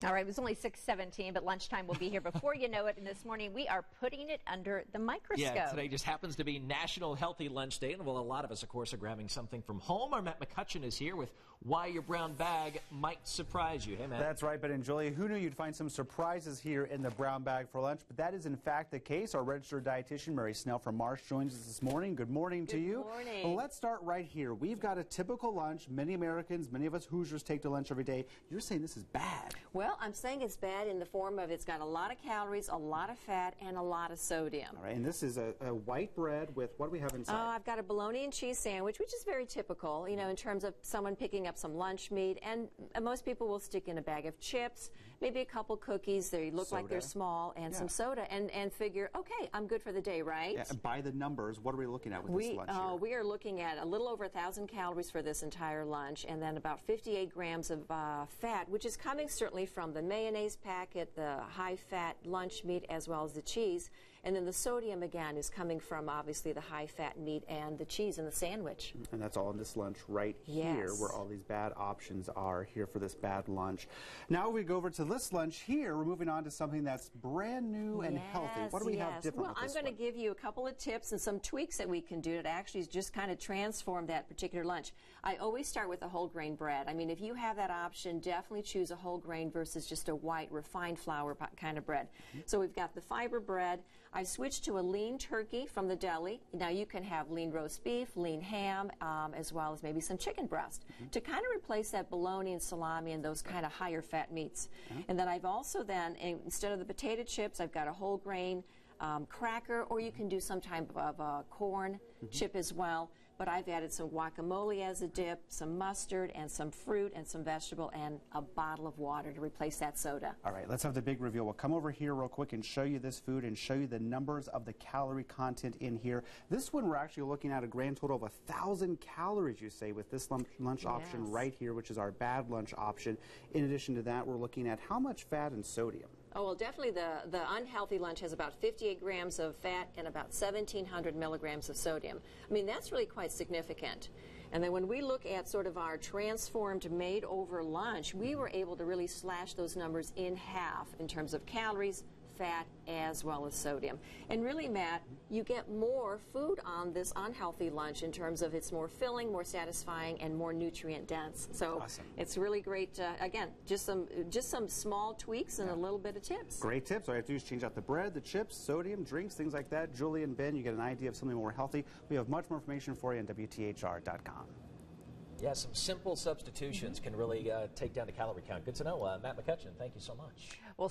All right, it was only 6:17, but lunchtime will be here before you know it. And this morning, we are putting it under the microscope. Yeah, today just happens to be National Healthy Lunch Day. And, well, a lot of us, of course, are grabbing something from home. Our Matt McCutcheon is here with why your brown bag might surprise you. Hey, Matt. That's right, Ben and Julie. Who knew you'd find some surprises here in the brown bag for lunch? But that is, in fact, the case. Our registered dietitian, Mary Snell from Marsh, joins us this morning. Good morning to you. Good morning. Well, let's start right here. We've got a typical lunch. Many Americans, many of us Hoosiers take to lunch every day. You're saying this is bad. Well, I'm saying it's bad in the form of it's got a lot of calories, a lot of fat, and a lot of sodium. All right, and this is a white bread with what do we have inside? I've got a bologna and cheese sandwich, which is very typical, you know, in terms of someone picking up some lunch meat. And most people will stick in a bag of chips, maybe a couple cookies. They look like they're small, and some soda, and figure, okay, I'm good for the day, right? Yeah, and by the numbers, what are we looking at with this lunch here? We are looking at a little over 1,000 calories for this entire lunch, and then about 58 grams of fat, which is coming certainly from the mayonnaise packet, the high-fat lunch meat, as well as the cheese. And then the sodium, again, is coming from, obviously, the high-fat meat and the cheese in the sandwich. And that's all in this lunch right here, where all these bad options are here for this bad lunch. Now we go over to this lunch here. We're moving on to something that's brand new and healthy. What do we have different with this I'm going to give you a couple of tips and some tweaks that we can do to actually just kind of transform that particular lunch. I always start with a whole grain bread. I mean, if you have that option, definitely choose a whole grain versus just a white, refined flour kind of bread. So we've got the fiber bread. I've switched to a lean turkey from the deli. Now you can have lean roast beef, lean ham, as well as maybe some chicken breast to kind of replace that bologna and salami and those kind of higher fat meats. And then I've also then, instead of the potato chips, I've got a whole grain cracker, or you can do some type of corn chip as well. But I've added some guacamole as a dip, some mustard, and some fruit, and some vegetable, and a bottle of water to replace that soda. All right, let's have the big reveal. We'll come over here real quick and show you this food and show you the numbers of the calorie content in here. This one, we're actually looking at a grand total of 1,000 calories, you say, with this lunch option right here, which is our bad lunch option. In addition to that, we're looking at how much fat and sodium. Oh, well, definitely the unhealthy lunch has about 58 grams of fat and about 1,700 milligrams of sodium. I mean, that's really quite significant. And then when we look at sort of our transformed made-over lunch, we were able to really slash those numbers in half in terms of calories, fat, as well as sodium. And really, Matt, you get more food on this unhealthy lunch in terms of it's more filling, more satisfying, and more nutrient dense. So it's really great. Again, just some small tweaks and a little bit of tips. Great tips. All you have to do is change out the bread, the chips, sodium, drinks, things like that. Julie and Ben, you get an idea of something more healthy. We have much more information for you on WTHR.com. Yeah, some simple substitutions can really take down the calorie count. Good to know. Matt McCutcheon, thank you so much. Well,